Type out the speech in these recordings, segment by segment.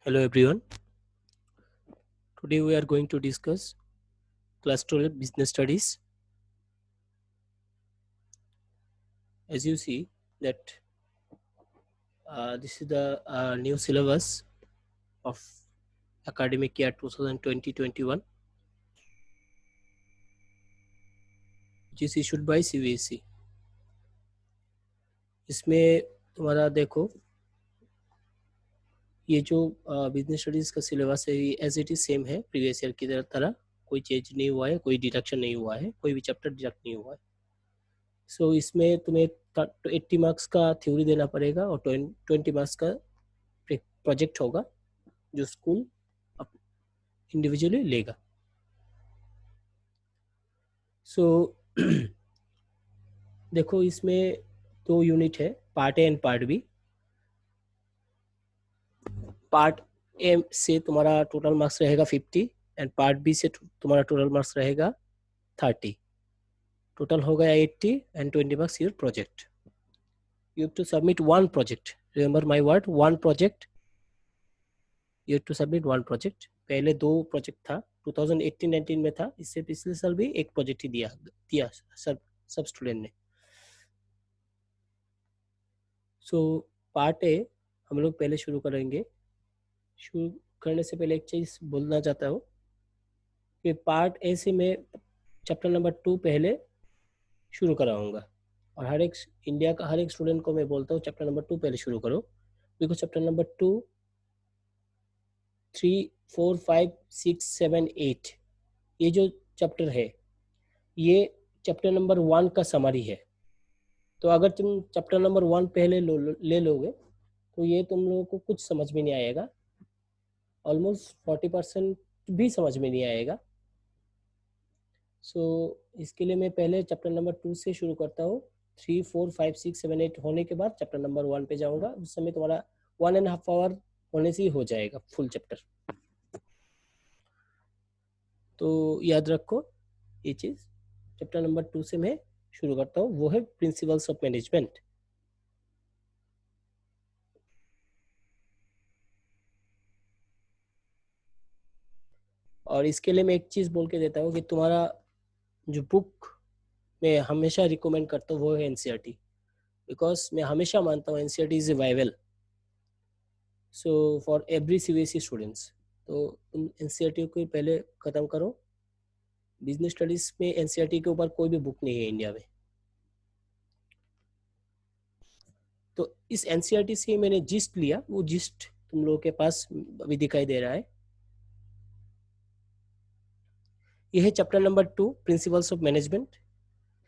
Hello everyone. Today we are going to discuss class 12 business studies. As you see that this is the new syllabus of academic year 2020-21 which is issued by CBSE. इसमें तुम्हारा देखो ये जो business studies का syllabus है ये as it is same है previous year की तरह, कोई चेंज नहीं हुआ है, कोई डिडक्शन नहीं हुआ है, कोई भी चैप्टर डिडक्ट नहीं हुआ है. सो इसमें तुम्हें 80 मार्क्स का थ्योरी देना पड़ेगा और 20 मार्क्स का प्रोजेक्ट होगा जो स्कूल इंडिविजुअली लेगा. सो देखो इसमें 2 यूनिट है, part A and part B. Part A से तुम्हारा टोटल मार्क्स रहेगा 50 एंड पार्ट बी से तुम्हारा टोटल मार्क्स रहेगा 30. टोटल हो गया 80 and 20 marks your project. You have to submit one project. Remember my word, one project. You have to submit one project. पहले 2 project था, 2018-19 में था, इससे पिछले साल भी एक प्रोजेक्ट ही दिया सब स्टूडेंट ने. सो पार्ट ए हम लोग पहले शुरू करेंगे. शुरू करने से पहले एक चीज बोलना चाहता हूँ कि पार्ट ए से मैं चैप्टर नंबर 2 पहले शुरू कराऊंगा और हर एक इंडिया का हर एक स्टूडेंट को मैं बोलता हूँ चैप्टर नंबर 2 पहले शुरू करो. बिकॉज चैप्टर नंबर 2, 3, 4, 5, 6, 7, 8 ये जो चैप्टर है ये चैप्टर नंबर 1 का समरी है. तो अगर तुम चैप्टर नंबर 1 पहले ले लोगे तो ये तुम लोगों को कुछ समझ में नहीं आएगा, ऑलमोस्ट 40% भी समझ में नहीं आएगा. सो इसके लिए मैं पहले चैप्टर नंबर 2 से शुरू करता हूँ. 3, 4, 5, 6, 7, 8 होने के बाद चैप्टर नंबर 1 पे जाऊँगा. उस समय तुम्हारा 1.5 आवर होने से ही हो जाएगा फुल चैप्टर. तो याद रखो ये चीज़. चैप्टर नंबर 2 से मैं शुरू करता हूँ, वो है प्रिंसिपल्स ऑफ मैनेजमेंट. और इसके लिए मैं एक चीज़ बोल के देता हूँ कि तुम्हारा जो बुक मैं हमेशा रिकमेंड करता हूँ वो है एनसीईआरटी. बिकॉज मैं हमेशा मानता हूँ NCERT is a Bible so for every CBSE students. तो तुम एनसीईआरटी को पहले ख़त्म करो. बिजनेस स्टडीज में एनसीईआरटी के ऊपर कोई भी बुक नहीं है इंडिया में. तो इस एनसीईआरटी से मैंने जिस्ट लिया, वो जिस्ट तुम लोगों के पास अभी दिखाई दे रहा है. ये है chapter number 2 principles of management.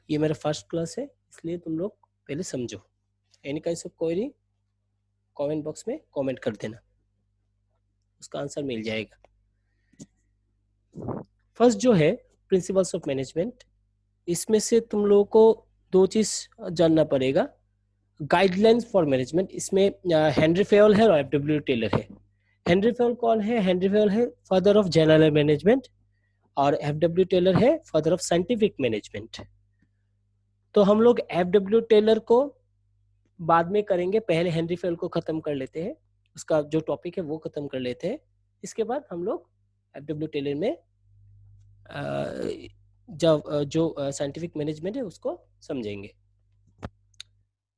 ये मेरा फर्स्ट क्लास है इसलिए तुम लोग पहले समझो. Any kind of query comment box में कमेंट कर देना, उसका आंसर मिल जाएगा. फर्स्ट जो है प्रिंसिपल्स ऑफ मैनेजमेंट, इसमें से तुम लोगों को 2 चीज जानना पड़ेगा. गाइडलाइंस फॉर मैनेजमेंट, इसमें हेनरी फेयल है और एफडब्ल्यू टेलर है. हेनरी फेयल कौन है? हेनरी फेयल है फादर ऑफ जनरल मैनेजमेंट और एफडब्ल्यू टेलर है फादर ऑफ साइंटिफिक मैनेजमेंट. तो हम लोग एफडब्ल्यू टेलर को बाद में करेंगे, पहले हेनरी फेयल को खत्म कर लेते हैं, उसका जो टॉपिक है वो खत्म कर लेते हैं. इसके बाद हम लोग एफडब्ल्यू टेलर में जो साइंटिफिक मैनेजमेंट है उसको समझेंगे.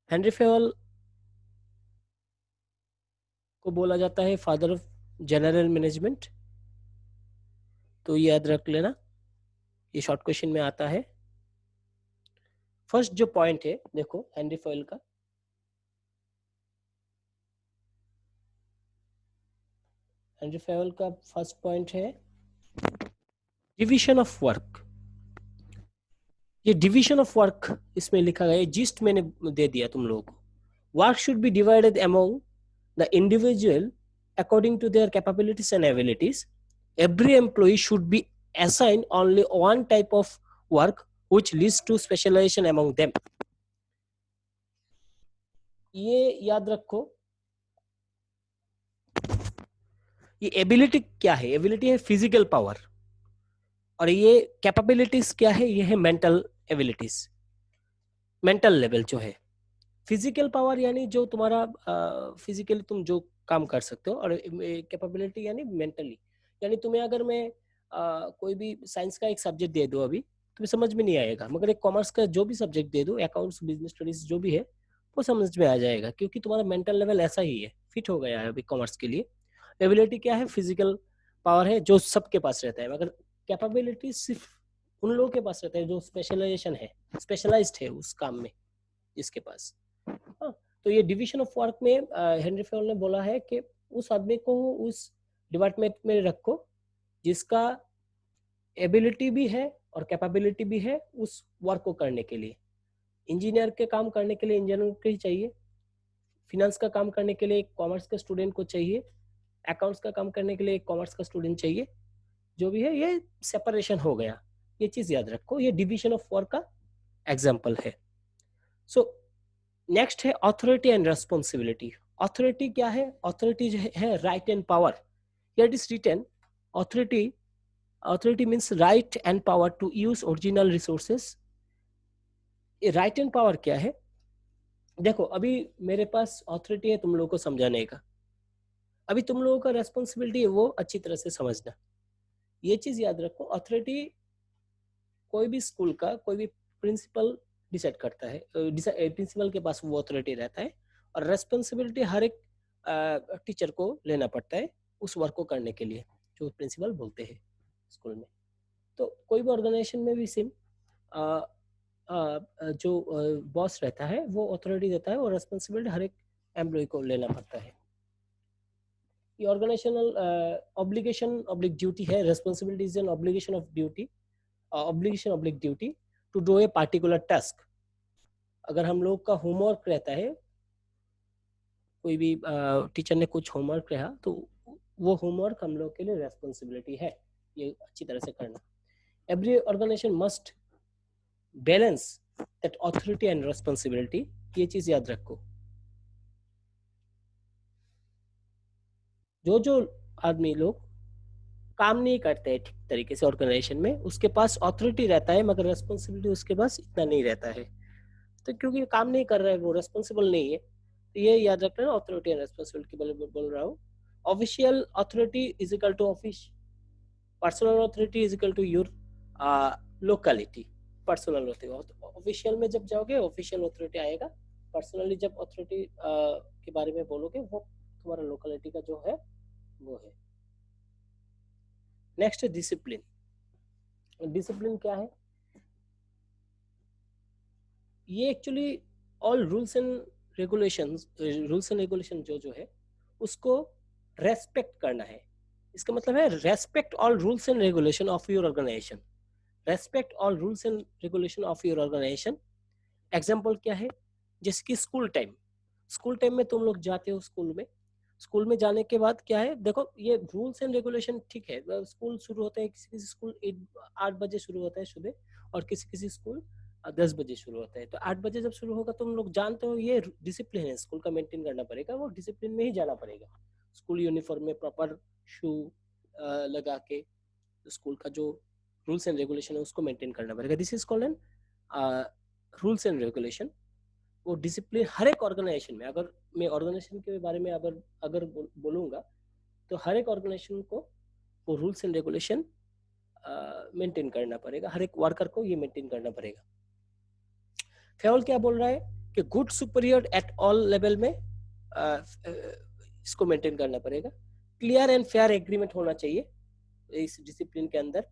हेनरी फेयल को बोला जाता है फादर ऑफ जनरल मैनेजमेंट. तो याद रख लेना, ये शॉर्ट क्वेश्चन में आता है. फर्स्ट जो पॉइंट है देखो हेनरी फेयल का, हेनरी फेयल का फर्स्ट पॉइंट है डिवीजन ऑफ वर्क. ये डिवीजन ऑफ वर्क इसमें लिखा गया है, जिस्ट मैंने दे दिया तुम लोगों को. Work should be divided among the individual according to their capabilities and abilities. Every employee should be assigned only one type of work which leads to specialization among them. ये याद रखो. ये एबिलिटी क्या है? एबिलिटी है physical power और ये capabilities क्या है? ये है मेंटल एबिलिटीज, मेंटल लेवल जो है. फिजिकल पावर यानी जो तुम्हारा फिजिकली तुम जो काम कर सकते हो, और कैपेबिलिटी यानी मेंटली। यानी तुम्हें अगर मैं कोई भी साइंस का एक सब्जेक्ट दे दूं, अभी तुम्हें समझ में नहीं आएगा, मगर एक कॉमर्स का जो भी सब्जेक्ट दे दूं, अकाउंट्स, बिजनेस स्टडीज जो भी है, वो समझ में आ जाएगा, क्योंकि तुम्हारा मेंटल लेवल ऐसा ही है, फिट हो गया है अभी कॉमर्स के लिए। एबिलिटी क्या है? फिजिकल पावर है जो सबके पास रहता है, मगर कैपेबिलिटी सिर्फ उन लोगों के पास रहता है जो स्पेशलाइजेशन है, स्पेशलाइज्ड है उस काम में, जिसके पास। हाँ, तो ये डिवीजन ऑफ वर्क में हेनरी फेवल ने बोला है कि उस आदमी को उस डिपार्टमेंट में रखो जिसका एबिलिटी भी है और कैपेबिलिटी भी है उस वर्क को करने के लिए। इंजीनियर के काम करने के लिए इंजीनियर को ही चाहिए, फिनेंस का काम करने के लिए एक कॉमर्स के स्टूडेंट को चाहिए, अकाउंट्स का काम करने के लिए एक कॉमर्स का स्टूडेंट चाहिए। जो भी है, ये सेपरेशन हो गया, ये चीज याद रखो, ये डिवीजन ऑफ वर्क का एग्जाम्पल है। सो नेक्स्ट है ऑथोरिटी एंड रेस्पॉन्सिबिलिटी। ऑथोरिटी क्या है? ऑथोरिटी जो है right and power. Here it is written, authority means right and power to use original resources. Right and power क्या है? देखो, अभी मेरे पास ऑथोरिटी है तुम लोगों को समझाने का, अभी तुम लोगों का रेस्पॉन्सिबिलिटी है वो अच्छी तरह से समझना। ये चीज याद रखो, ऑथोरिटी कोई भी स्कूल का कोई भी प्रिंसिपल डिसाइड करता है, प्रिंसिपल के पास वो अथॉरिटी रहता है, और रेस्पॉन्सिबिलिटी हर एक टीचर को लेना पड़ता है उस वर्क को करने के लिए जो प्रिंसिपल बोलते हैं स्कूल में। तो कोई भी ऑर्गेनाइजेशन में भी सेम, जो बॉस रहता है वो अथॉरिटी देता है, और रेस्पॉन्सिबिलिटी हर एक एम्प्लॉय को लेना पड़ता है। ये ऑर्गेनाइजेशनल ऑब्लिगेशन ऑब्लिक ड्यूटी है। Responsibility is an obligation of duty, obligation oblique duty to do a particular task. अगर हम लोग का होमवर्क रहता है, कोई भी टीचर ने कुछ होमवर्क रहा, तो वो होमवर्क हम लोग के लिए रेस्पॉन्सिबिलिटी है ये अच्छी तरह से करना। Every organisation must balance that authority and responsibility, ये चीज याद रखो। जो जो आदमी लोग काम नहीं करते हैं ठीक तरीके से ऑर्गेनाइजेशन में, उसके पास ऑथोरिटी रहता है मगर रेस्पॉन्सिबिलिटी उसके पास इतना नहीं रहता है, तो क्योंकि काम नहीं कर रहा है, वो रेस्पॉन्सिबल नहीं है। तो ये याद रखना, ऑथोरिटी एंड रेस्पॉन्सिबिलिटी बोल रहा हूँ। Official authority is equal to office, personal authority is equal to your locality. Personal होती है, ऑफिशियल में जब जाओगे ऑफिशियल अथॉरिटी आएगा, पर्सनली जब अथॉरिटी के बारे में बोलोगे वो तुम्हारा लोकेलिटी का जो है वो है। नेक्स्ट है डिसिप्लिन। डिसिप्लिन क्या है? ये actually all rules and regulation जो है उसको रेस्पेक्ट करना है। इसका मतलब है respect all rules and regulation of your organisation. Respect all rules and regulation of your organisation. Example क्या है? जैसे कि स्कूल टाइम में तुम लोग जाते हो स्कूल में जाने के बाद क्या है, देखो ये रूल्स एंड रेगुलेशन ठीक है। स्कूल शुरू होते हैं, किसी किसी स्कूल 8 बजे शुरू होता है सुबह, और किसी किसी स्कूल 10 बजे शुरू होता है। तो 8 बजे जब शुरू होगा, तुम लोग जानते हो ये डिसिप्लिन है, स्कूल का मेंटेन करना पड़ेगा, वो डिसिप्लिन में ही जाना पड़ेगा। स्कूल यूनिफॉर्म में प्रॉपर शू लगा के स्कूल का जो रूल्स एंड रेगुलेशन है उसको मेंटेन करना पड़ेगा। This is called N rules and regulation. वो डिसिप्लिन हर एक ऑर्गेनाइजेशन में, अगर मैं ऑर्गेनाइजेशन के बारे में अगर बोलूंगा, तो हर एक ऑर्गेनाइजेशन को वो रूल्स एंड रेगुलेशन मेंटेन करना पड़ेगा, हर एक वर्कर को ये मेंटेन करना पड़ेगा। फेवल क्या बोल रहा है कि good superior at all level में इसको मेंटेन करना पड़ेगा। क्लियर एंड फेयर एग्रीमेंट होना चाहिए इस डिसिप्लिन के अंदर।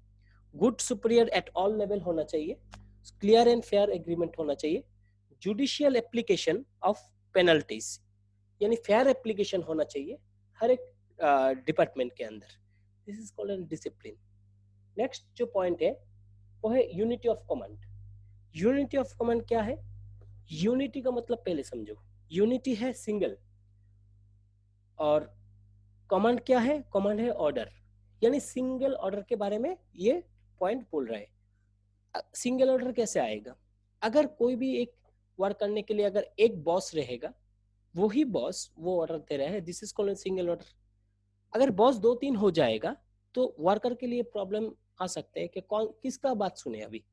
Good superior at all level होना चाहिए, क्लियर एंड फेयर एग्रीमेंट होना चाहिए। जुडिशियल एप्लीकेशन ऑफ पेनल्टीज, यानी फेयर एप्लीकेशन होना चाहिए हर एक डिपार्टमेंट के अंदर। This is called N discipline. Next जो पॉइंट है वो है unity of command. Unity of command क्या है? यूनिटी का मतलब पहले समझो। यूनिटी है सिंगल, और कमांड क्या है? कमांड है ऑर्डर, यानी सिंगल ऑर्डर के बारे में ये पॉइंट बोल रहा है। सिंगल ऑर्डर कैसे आएगा? अगर कोई भी एक वर्क करने के लिए अगर एक बॉस रहेगा, वही बॉस वो ऑर्डर दे रहा है, this is called single order. अगर बॉस 2-3 हो जाएगा तो वर्कर के लिए प्रॉब्लम आ सकता है कि कौन किसका बात सुने। अभी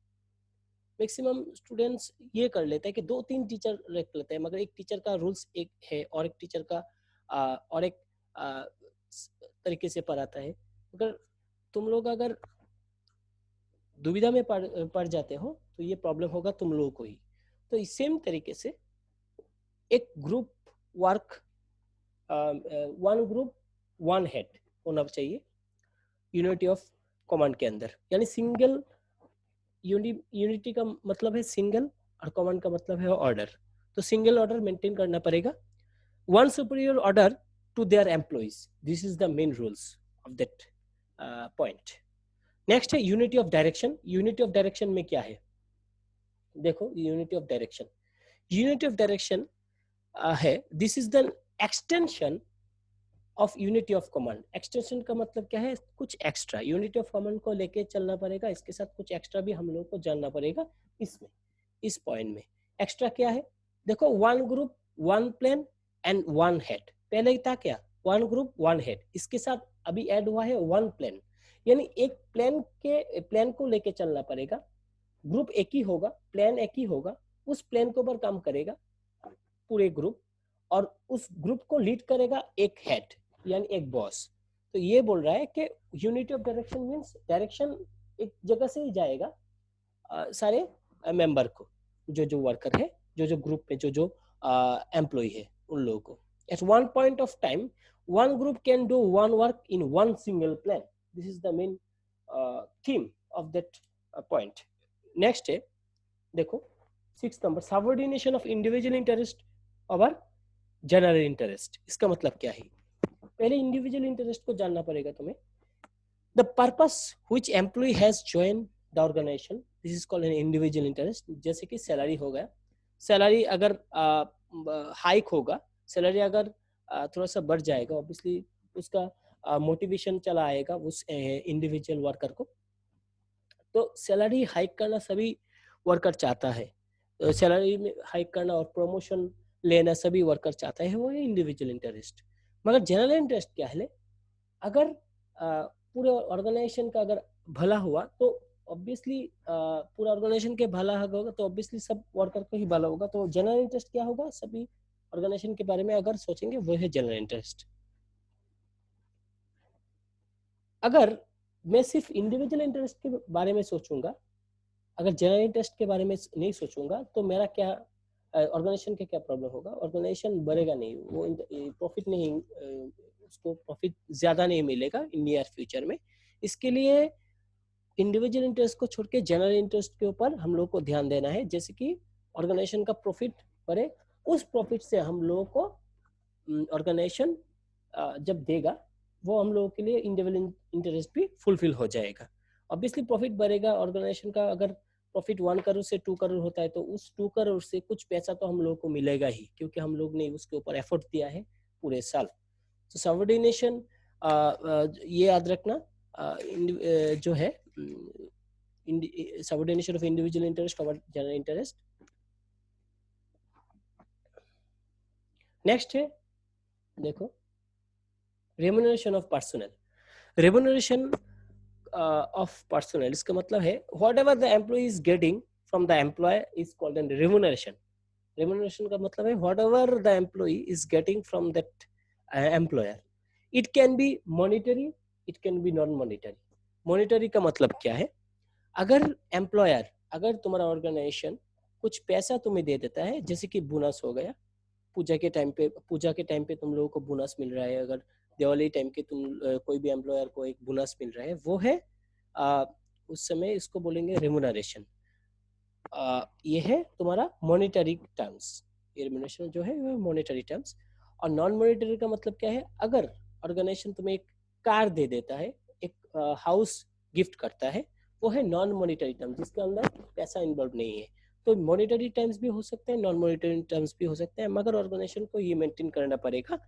मैक्सिमम स्टूडेंट्स ये कर लेते हैं कि 2-3 टीचर रख लेते हैं, मगर एक टीचर का रूल्स एक है और एक टीचर का और एक तरीके से पढ़ाता है। अगर तुम लोग अगर दुविधा में पड़ जाते हो तो ये प्रॉब्लम होगा तुम लोगों को ही। तो इस सेम तरीके से एक group work, one group one head होना चाहिए यूनिटी ऑफ कमांड के अंदर। यानी सिंगल यूनिटी का मतलब है सिंगल और कमांड का मतलब है ऑर्डर। तो सिंगल ऑर्डर मेंटेन करना पड़ेगा, one superior order to their employees. This is the main rules of that point. Next है unity of direction. Unity of direction में क्या है, देखो unity of direction, unity of direction है this is the extension of unity of command. Extension का मतलब क्या है, कुछ एक्स्ट्रा यूनिटी ऑफ कमांड को लेके चलना पड़ेगा, इसके साथ कुछ एक्स्ट्रा भी हम लोग को जानना पड़ेगा इसमें, इस पॉइंट में। एक्स्ट्रा क्या है, देखो one group one plan and one head. पहले था क्या, वन ग्रुप वन हेड, इसके साथ अभी ऐड हुआ है वन प्लान। यानी एक प्लान को लेके चलना पड़ेगा, ग्रुप एक ही होगा, प्लान एक ही होगा, उस प्लान के ऊपर काम करेगा पूरे ग्रुप, और उस ग्रुप को लीड करेगा एक हेड यानी एक बॉस। तो ये बोल रहा है कि unity of direction means direction एक जगह से ही जाएगा सारे मेंबर को, जो वर्कर है, जो ग्रुप में जो एम्प्लॉय है उन लोगों को। At one point of time one group can do one work in one single plan. This is the main theme of that point. Next है देखो 6 number, subordination of individual interest over general interest. इसका मतलब क्या है, पहले individual interest को जानना पड़ेगा तुम्हें। The purpose which employ has join the organisation, this is called an individual interest. जैसे कि सैलरी हो गया, सैलरी अगर हाइक होगा, सैलरी अगर थोड़ा सा बढ़ जाएगा, ऑब्वियसली उसका मोटिवेशन चला आएगा उस इंडिविजुअल वर्कर को। तो सैलरी हाइक करना सभी वर्कर चाहता है, सैलरी में हाइक करना और प्रमोशन लेना सभी वर्कर चाहता है, वो है इंडिविजुअल इंटरेस्ट। मगर जनरल इंटरेस्ट क्या है, अगर पूरे ऑर्गेनाइजेशन का अगर भला हुआ तो ऑब्वियसली पूरा ऑर्गेनाइजेशन के भला होगा, तो ऑब्वियसली सब वर्कर को ही भला होगा। तो जनरल इंटरेस्ट क्या होगा, सभी ऑर्गेनाइजेशन के बारे में अगर सोचेंगे वो है जनरल इंटरेस्ट। अगर मैं सिर्फ इंडिविजुअल इंटरेस्ट के बारे में सोचूंगा, अगर जनरल इंटरेस्ट के बारे में नहीं सोचूंगा, तो मेरा क्या ऑर्गेनाइजेशन का क्या प्रॉब्लम होगा, ऑर्गेनाइजेशन बढ़ेगा नहीं, वो प्रॉफिट नहीं, उसको प्रॉफिट ज्यादा नहीं मिलेगा इन नियर फ्यूचर में। इसके लिए इंडिविजुअल इंटरेस्ट को छोड़ के जनरल इंटरेस्ट के ऊपर हम लोग को ध्यान देना है। जैसे कि ऑर्गेनाइजेशन का प्रॉफिट बढ़े, उस प्रॉफिट से हम लोगों को ऑर्गेनाइजेशन जब देगा, वो हम लोगों के लिए इंडिविजुअल इंटरेस्ट भी फुलफिल हो जाएगा। ऑब्वियसली प्रॉफिट बढ़ेगा ऑर्गेनाइजेशन का, अगर प्रॉफिट 1 करोड़ से 2 करोड़ होता है तो उस 2 करोड़ से कुछ पैसा तो हम लोगों को मिलेगा ही, क्योंकि हम लोग ने उसके ऊपर एफर्ट दिया है पूरे साल। तो सबऑर्डिनेशन ये याद रखना, जो है subordination of individual interest over general interest. Next है देखो remuneration of personal. Remuneration of personal, इसका मतलब है whatever the employ is getting from the employer is called an remuneration. Remuneration का मतलब है whatever the employ is getting from that employer. It can be monetary, it can be non monetary. Monetary का मतलब क्या है, अगर employer, अगर तुम्हारा ऑर्गेनाइजेशन कुछ पैसा तुम्हें दे देता है, जैसे कि बोनस हो गया, पूजा के टाइम पे तुम लोगों को बोनस मिल रहा है, अगर दिवाली टाइम के तुम कोई भी एम्प्लॉयर को एक बोनस मिल रहा है, वो है उस समय इसको बोलेंगे रेम्यूनरेशन। ये है तुम्हारा मॉनेटरी टर्म्स, ये रेम्यूनरेशन जो है वो मॉनेटरी टर्म्स। और नॉन मॉनेटरी का मतलब क्या है, अगर ऑर्गेनाइजेशन तुम्हें एक कार दे देता है, एक हाउस गिफ्ट करता है, वो है नॉन मॉनेटरी टर्म, जिसके अंदर पैसा इन्वॉल्व नहीं है। तो मॉनेटरी टर्म्स भी हो सकते हैं, नॉन मॉनेटरी टर्म्स भी हो सकते हैं, मगर ऑर्गेनाइजेशन को ये मेंटेन करना पड़ेगा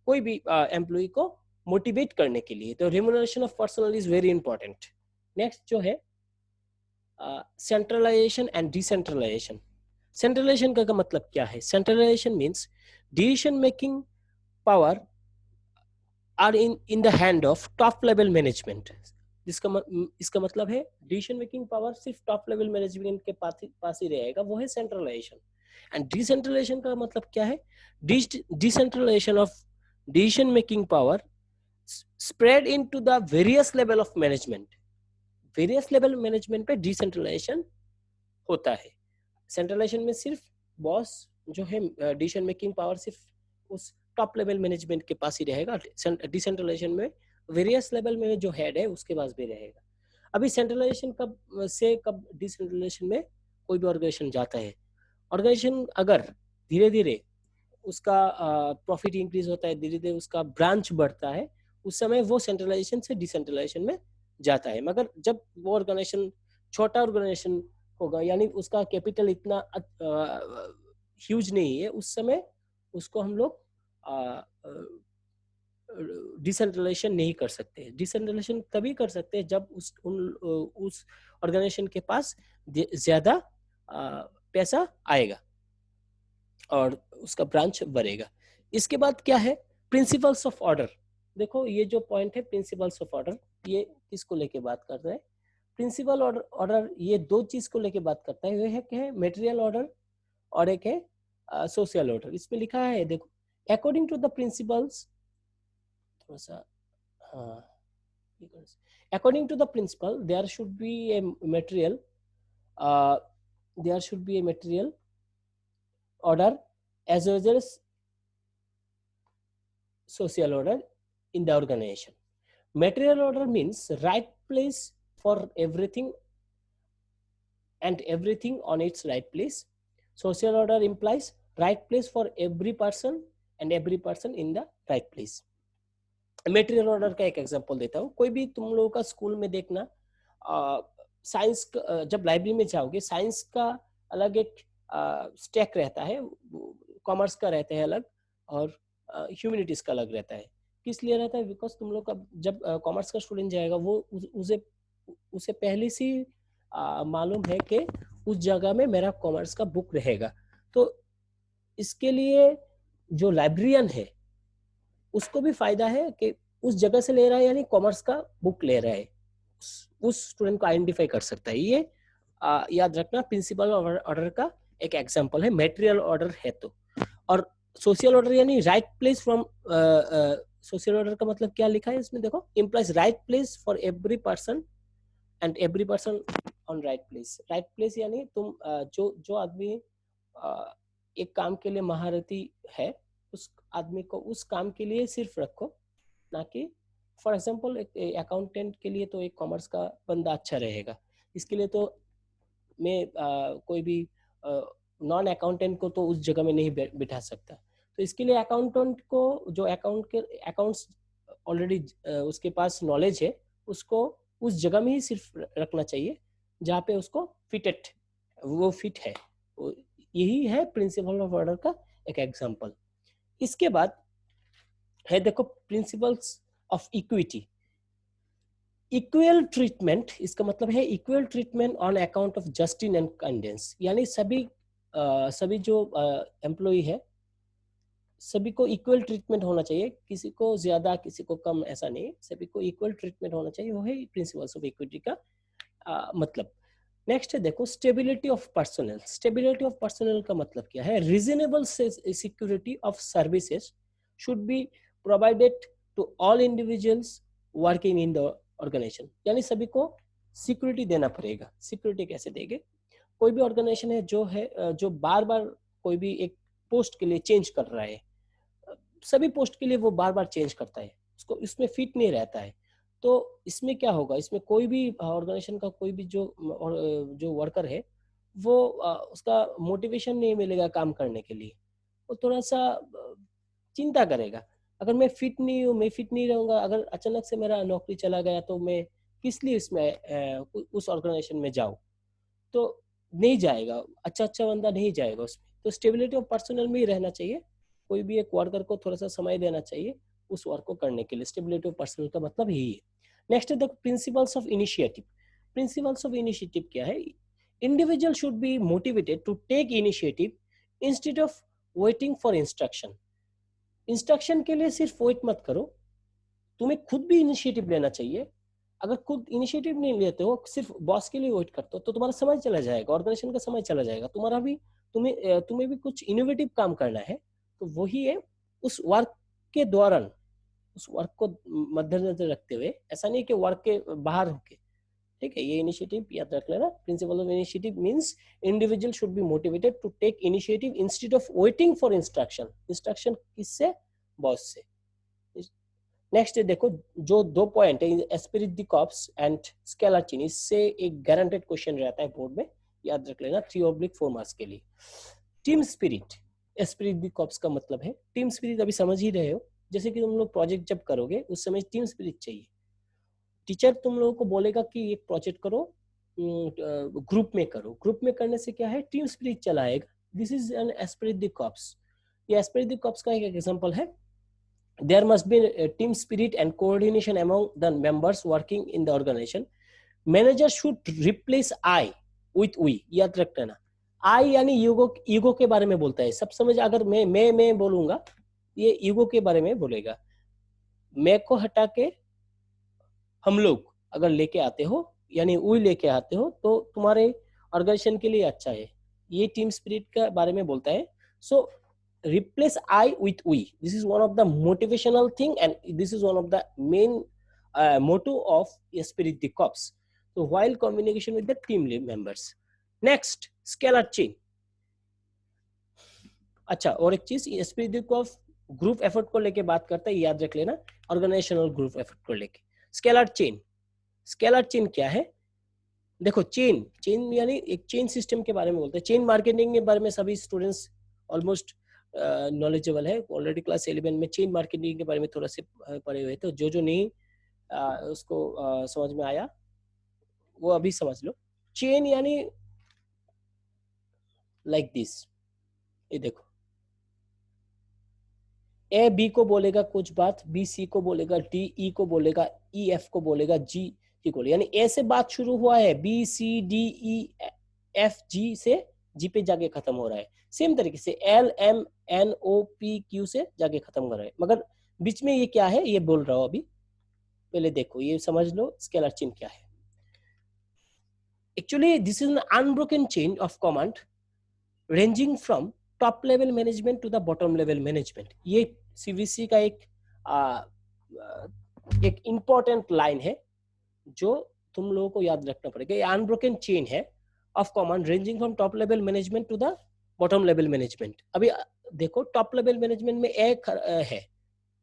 कोई भी एम्प्लॉय को मोटिवेट करने के लिए। तो remuneration of personal is very important. Next जो है सेंट्रलाइजेशन एंड डिसेंट्रलाइजेशन। सेंट्रलाइजेशन का मतलब क्या है, centralisation means decision making power are in the hand of top level management. इसका मतलब है डिसीजन मेकिंग पावर सिर्फ टॉप लेवल मैनेजमेंट के पास ही रहेगा, वो है सेंट्रलाइजेशन। एंड डिसेंट्रलाइजेशन का मतलब क्या है? Decentralisation of decision making power spread into the various level of management. Various level management पे डिसेंट्रलाइजेशन होता है। सेंट्रलाइजेशन में सिर्फ बॉस जो है डिसीजन मेकिंग पावर सिर्फ उस टॉप लेवल मैनेजमेंट के पास ही रहेगा। डिसेंट्रलाइजेशन में वेरियस लेवल में जो हेड है उसके पास भी रहेगा। अभी सेंट्रलाइजेशन कब डिसेंट्रलाइजेशन में कोई भी ऑर्गेनाइजेशन जाता है, ऑर्गेनाइजेशन अगर धीरे धीरे उसका प्रॉफिट इंक्रीज होता है, धीरे धीरे उसका ब्रांच बढ़ता है, उस समय वो सेंट्रलाइजेशन से डिसेंट्रलाइजेशन में जाता है। मगर जब वो ऑर्गेनाइजेशन छोटा ऑर्गेनाइजेशन होगा, यानी उसका कैपिटल इतना ह्यूज नहीं है, उस समय उसको हम लोग डिसेंट्रलाइजेशन नहीं कर सकते। डिसेंट्रलाइजेशन तभी कर सकते हैं जब उस ऑर्गेनाइजेशन के पास ज्यादा पैसा आएगा और उसका ब्रांच बढ़ेगा। इसके बाद क्या है? Principles of order. देखो ये जो पॉइंट है प्रिंसिपल्स ऑफ ऑर्डर, ये किसको लेके बात कर रहे हैं? प्रिंसिपल ऑर्डर ये दो चीज को लेके बात करता है। ये है क्या है? मटेरियल ऑर्डर और एक है सोशल ऑर्डर। इसमें लिखा है देखो, अकॉर्डिंग टू द प्रिंसिपल्स, थोड़ा सा हाँ, according to the principle there should be a material order as well as social order in the organization. Material order means right place for everything and everything on its right place. Social order implies right place for every person and every person in the right place. Material order का एक example देता हूँ। कोई भी तुम लोगों का school में देखना, साइंस जब लाइब्रेरी में जाओगे, साइंस का अलग एक स्टैक रहता है, कॉमर्स का रहता है अलग, और ह्यूमैनिटीज का अलग रहता है। किस लिए रहता है? बिकॉज तुम लोग का जब कॉमर्स का स्टूडेंट जाएगा, वो उसे पहले से मालूम है कि उस जगह में मेरा कॉमर्स का बुक रहेगा। तो इसके लिए जो लाइब्रेरियन है उसको भी फायदा है कि उस जगह से ले रहा है, यानी कॉमर्स का बुक ले रहा है, उस स्टूडेंट को आइडेंटिफाई कर सकता है। ये याद रखना, प्रिंसिपल ऑर्डर का एक एग्जांपल है, मटेरियल ऑर्डर है तो। और सोशल ऑर्डर यानी right place from, social order का मतलब क्या लिखा है इसमें देखो, implies right place for every person and every person on right place. Right place यानी तुम जो आदमी एक काम के लिए महारथी है, उस आदमी को उस काम के लिए सिर्फ रखो, ना कि फॉर एग्जांपल एक अकाउंटेंट के लिए तो एक कॉमर्स का बंदा अच्छा रहेगा। इसके लिए तो मैं कोई भी नॉन अकाउंटेंट को तो उस जगह में नहीं बिठा सकता। तो इसके लिए अकाउंटेंट को, जो अकाउंट्स ऑलरेडी उसके पास नॉलेज है, उसको उस जगह में ही सिर्फ रखना चाहिए जहाँ पे उसको वो फिट है। यही है प्रिंसिपल ऑफ ऑर्डर का एक एग्जांपल। इसके बाद है देखो principles of equity. Equal treatment, इसका मतलब है equal treatment on account of justice and kindness, यानी सभी जो एम्प्लॉय है सभी को इक्वल ट्रीटमेंट होना चाहिए, किसी को ज्यादा किसी को कम ऐसा नहीं, सभी को इक्वल ट्रीटमेंट होना चाहिए। वो है प्रिंसिपल्स ऑफ इक्विटी का मतलब। नेक्स्ट है देखो stability of personal. Stability of personal का मतलब क्या है? Reasonable security of services should be provided to all individuals working in the organisation, यानी सभी को सिक्योरिटी देना पड़ेगा। सिक्योरिटी कैसे देंगे? कोई भी ऑर्गेनाइजेशन है जो बार बार कोई भी एक पोस्ट के लिए चेंज कर रहा है, सभी पोस्ट के लिए वो बार बार चेंज करता है, उसको इसमें फिट नहीं रहता है, तो इसमें क्या होगा? इसमें कोई भी ऑर्गेनाइजेशन का कोई भी जो वर्कर है, वो उसका मोटिवेशन नहीं मिलेगा काम करने के लिए, वो थोड़ा सा चिंता करेगा। अगर मैं फिट नहीं हूँ, मैं फिट नहीं रहूंगा, अगर अचानक से मेरा नौकरी चला गया तो मैं किस लिए इसमें उस ऑर्गेनाइजेशन में जाऊँ? तो नहीं जाएगा, अच्छा बंदा नहीं जाएगा उसमें। तो स्टेबिलिटी ऑफ पर्सनल में ही रहना चाहिए। कोई भी एक वर्कर को थोड़ा सा समय देना चाहिए उस वर्क को करने के लिए। स्टेबिलिटी ऑफ पर्सनल का मतलब यही है। नेक्स्ट है the principles of initiative. Principles of initiative क्या है? Individual should be motivated to take initiative instead of waiting for instruction. Instruction के लिए सिर्फ वेट मत करो, तुम्हें खुद भी इनिशिएटिव लेना चाहिए। अगर खुद इनिशिएटिव नहीं लेते हो, सिर्फ बॉस के लिए वेट करते हो, तो तुम्हारा समय चला जाएगा, ऑर्गेनाइजेशन का समय चला जाएगा, तुम्हारा भी तुम्हें भी कुछ इनोवेटिव काम करना है। तो वही है, उस वर्क के दौरान उस वर्क को मद्देनजर रखते हुए, ऐसा नहीं कि वर्क के बाहर होके, ठीक है, ये इनिशिएटिव याद रख लेना। Principle of initiative means individual should be motivated to take initiative instead of waiting for instruction. Instruction किससे? बॉस से। नेक्स्ट देखो, जो 2 पॉइंट है, esprit de corps and scalar chain, इससे एक गारंटेड क्वेश्चन रहता है बोर्ड में, याद रख लेना, 3/4 मार्क्स के लिए। Team spirit, Spirit de corps का मतलब है टीम स्पिरिट, अभी समझ ही रहे हो, जैसे कि तुम लोग प्रोजेक्ट जब करोगे उस समय टीम स्पिरिट चाहिए। टीचर तुम लोगों को बोलेगा कि एक प्रोजेक्ट करो, ग्रुप में करो, ग्रुप में करने से क्या है, टीम स्पिरिट चला आएगा। This is N Spirit de corps. ये एस्पिरिट द कॉर्प्स का एक एग्जांपल है। There must be a team spirit and coordination among the members working in the organization. Manager should replace I with we. याद रखना, I यानी ego के बारे में बोलता है, सब समझ। अगर मैं बोलूंगा, ये ईगो के बारे में बोलेगा। मैं को हटा के हम लोग अगर लेके आते हो, यानी वी लेके आते हो, तो तुम्हारे ऑर्गेनाइजेशन के लिए अच्छा है। ये टीम स्पिरिट के बारे में बोलता है। सो replace I with we. This is one of the motivational thing, and this is one of the main motto of Spirit the Corps. So while communication with the team members. Next, scalar chain. अच्छा, और एक चीज, Spirit the Corps group effort को लेके बात करता है, याद रख लेना, ऑर्गेनाइजेशनल ग्रुप एफर्ट को लेके। स्केलर चेन, स्केलर चेन क्या है? देखो, चेन यानी एक चेन सिस्टम के बारे में बोलते हैं। चेन मार्केटिंग के बारे में सभी स्टूडेंट्स ऑलमोस्ट नॉलेजेबल है, ऑलरेडी क्लास 11 में चेन मार्केटिंग के बारे में थोड़ा से पढ़े हुए। तो जो नहीं उसको समझ में आया वो अभी समझ लो। चेन यानी लाइक दिस, ये देखो, ए बी को बोलेगा कुछ बात, बी सी को बोलेगा, डी ई को बोलेगा, ई एफ को बोलेगा, जी को बोलेगा। यानी ए से बात शुरू हुआ है, B C D E F G से जी पे जाके खत्म हो रहा है। सेम तरीके से L M N O P Q से जाके खत्म हो रहा है, मगर बीच में ये क्या है ये बोल रहा हूं अभी। पहले देखो, ये समझ लो स्केलर चेन क्या है। Actually this is an unbroken chain of command ranging from top level management to the bottom level management. ये सीवीसी का एक इंपॉर्टेंट लाइन है जो तुम लोगों को याद रखना पड़ेगा। ये अनब्रोकन चेन है of command ranging from top level management to the bottom level management. अभी देखो, टॉप लेवल मैनेजमेंट में ए है,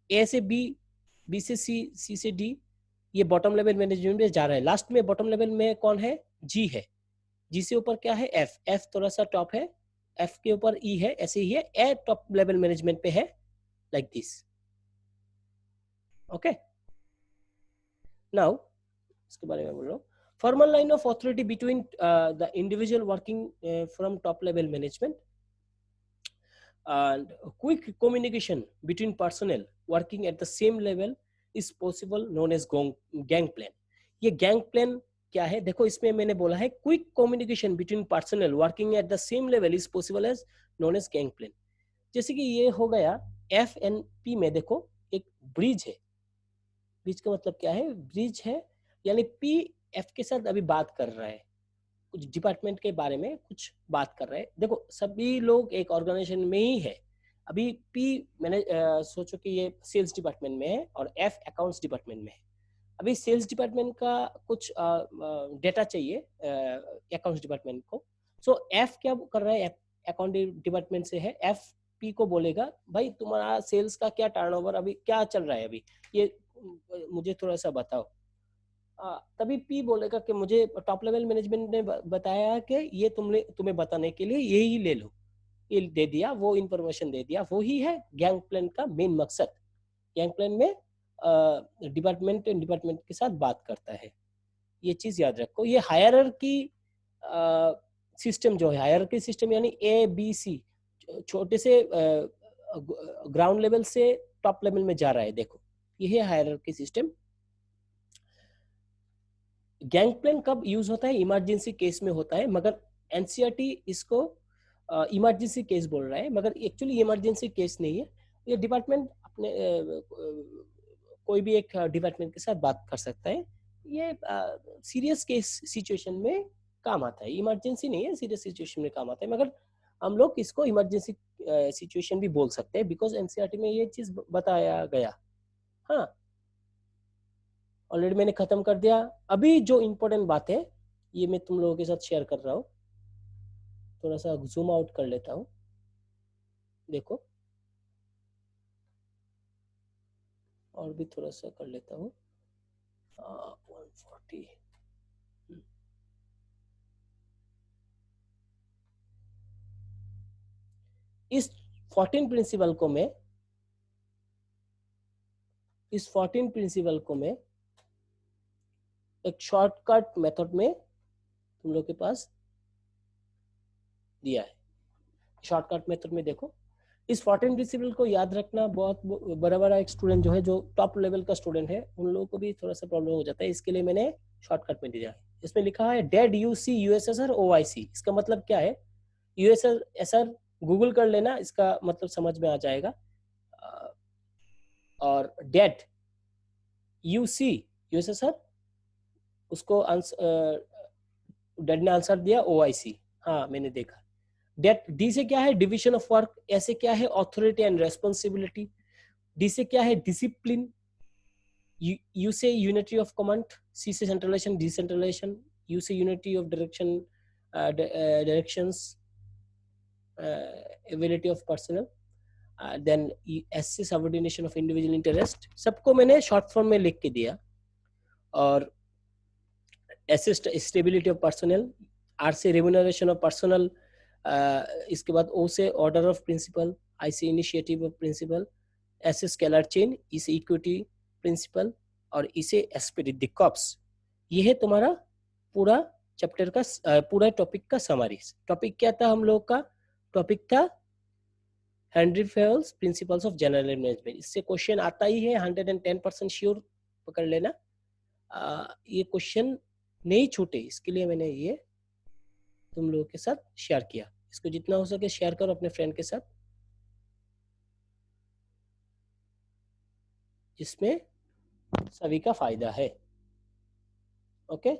ए से बी, बी से सी, सी से डी, ये बॉटम लेवल मैनेजमेंट में जा रहा है। लास्ट में बॉटम लेवल में कौन है? जी है। जी से ऊपर क्या है? एफ। एफ थोड़ा सा टॉप है, एफ के ऊपर ई है, ऐसे ही है। ए टॉप लेवल मैनेजमेंट पे है, लाइक दिस। ओके, नाउ इसके बारे में बोल रहा हूँ। Formal line of authority between the individual working from top level management and quick communication between personnel working at the same level is possible, known as gang plan. ये gang plan क्या है? देखो, इसमें मैंने बोला है quick communication between personnel working at the same level is possible as known as gang plan. जैसे कि ये हो गया FNP में, देखो एक ब्रिज है। ब्रिज का मतलब क्या है? ब्रिज है यानी P F के साथ अभी बात कर रहा है, कुछ डिपार्टमेंट के बारे में कुछ बात कर रहे हैं। देखो, सभी लोग एक ऑर्गेनाइजेशन में ही है। अभी पी मैंने सोचो कि ये सेल्स डिपार्टमेंट में है और एफ अकाउंट्स डिपार्टमेंट में है। अभी सेल्स डिपार्टमेंट का कुछ डेटा चाहिए अकाउंट्स डिपार्टमेंट को। सो एफ क्या कर रहा है? अकाउंट डिपार्टमेंट से है, एफ पी को बोलेगा भाई तुम्हारा सेल्स का क्या टर्नओवर अभी क्या चल रहा है, अभी ये मुझे थोड़ा सा बताओ। तभी पी बोलेगा कि मुझे टॉप लेवल मैनेजमेंट ने बताया कि ये तुम्हें बताने के लिए यही ले लो, ये दे दिया, वो इंफॉर्मेशन दे दिया। वो ही है गैंग प्लान का मेन मकसद। गैंग प्लान में डिपार्टमेंट के साथ बात करता है, ये चीज याद रखो। ये हायरार्की सिस्टम जो है, हायरार्की सिस्टम यानी ए बी सी, छोटे से ग्राउंड लेवल से टॉप लेवल में जा रहा है। देखो, ये है हायरार्की सिस्टम। गैंग प्लान कब यूज होता है? इमरजेंसी केस में होता है, मगर एनसीईआरटी इसको इमरजेंसी केस बोल रहा है, मगर एक्चुअली इमरजेंसी केस नहीं है। ये डिपार्टमेंट अपने कोई भी एक डिपार्टमेंट के साथ बात कर सकता है, ये सीरियस केस सिचुएशन में काम आता है, इमरजेंसी नहीं है, सीरियस सिचुएशन में काम आता है, मगर हम लोग इसको इमरजेंसी सिचुएशन भी बोल सकते हैं बिकॉज एनसीईआरटी में ये चीज बताया गया। हाँ, ऑलरेडी मैंने खत्म कर दिया। अभी जो इम्पोर्टेंट बात है ये मैं तुम लोगों के साथ शेयर कर रहा हूँ, थोड़ा सा जूम आउट कर लेता हूँ, देखो और भी थोड़ा सा कर लेता हूँ। 140 इस 14 प्रिंसिपल को मैं एक शॉर्टकट मेथड में तुम लोग के पास दिया है। शॉर्टकट मेथड में देखो, इस 14 प्रिंसिपल को याद रखना बहुत बड़ा एक स्टूडेंट जो है, जो टॉप लेवल का स्टूडेंट है, उन लोगों को भी थोड़ा सा प्रॉब्लम हो जाता है, इसके लिए मैंने शॉर्टकट में दिया है। इसमें लिखा है डेड यूसी यूएसएसआर ओआईसी। इसका मतलब क्या है? यूएसएसआर गूगल कर लेना, इसका मतलब समझ में आ जाएगा। और डेड यूसी यूएसएसआर, उसको डेड ने आंसर दिया ओआईसी। हाँ मैंने देखा। डेट डी से क्या है? Division of work. ऐसे क्या है? Authority and responsibility. डी से क्या है? डिसिप्लिन। यू से यूनिटी ऑफ कमांड। सी से सेंट्रलाइजेशन डिसेंट्रलाइजेशन। यू से unity of directions, ability of personal. Then S से सबऑर्डिनेशन ऑफ इंडिविजुअल इंटरेस्ट। सबको मैंने शॉर्ट फॉर्म में लिख के दिया। और एस से स्टेबिलिटी ऑफ पर्सनल। आर से रेम्यूनरेशन ऑफ पर्सनल। इसके बाद ओ से ऑर्डर ऑफ प्रिंसिपल। आई से इनिशिएटिव ऑफ प्रिंसिपल। एस से स्केलर चेन। ई से इक्विटी प्रिंसिपल। और इसे एस्पिरिट द कॉप्स। ये है तुम्हारा पूरा चैप्टर का पूरा टॉपिक का समरी। टॉपिक क्या था हम लोग का? टॉपिक था Henri Fayol's principles of general management. इससे क्वेश्चन आता ही है, 110% श्योर, पकड़ लेना। ये क्वेश्चन नहीं छूटे, इसके लिए मैंने ये तुम लोगों के साथ शेयर किया। इसको जितना हो सके शेयर करो अपने फ्रेंड के साथ, जिसमें सभी का फायदा है। ओके।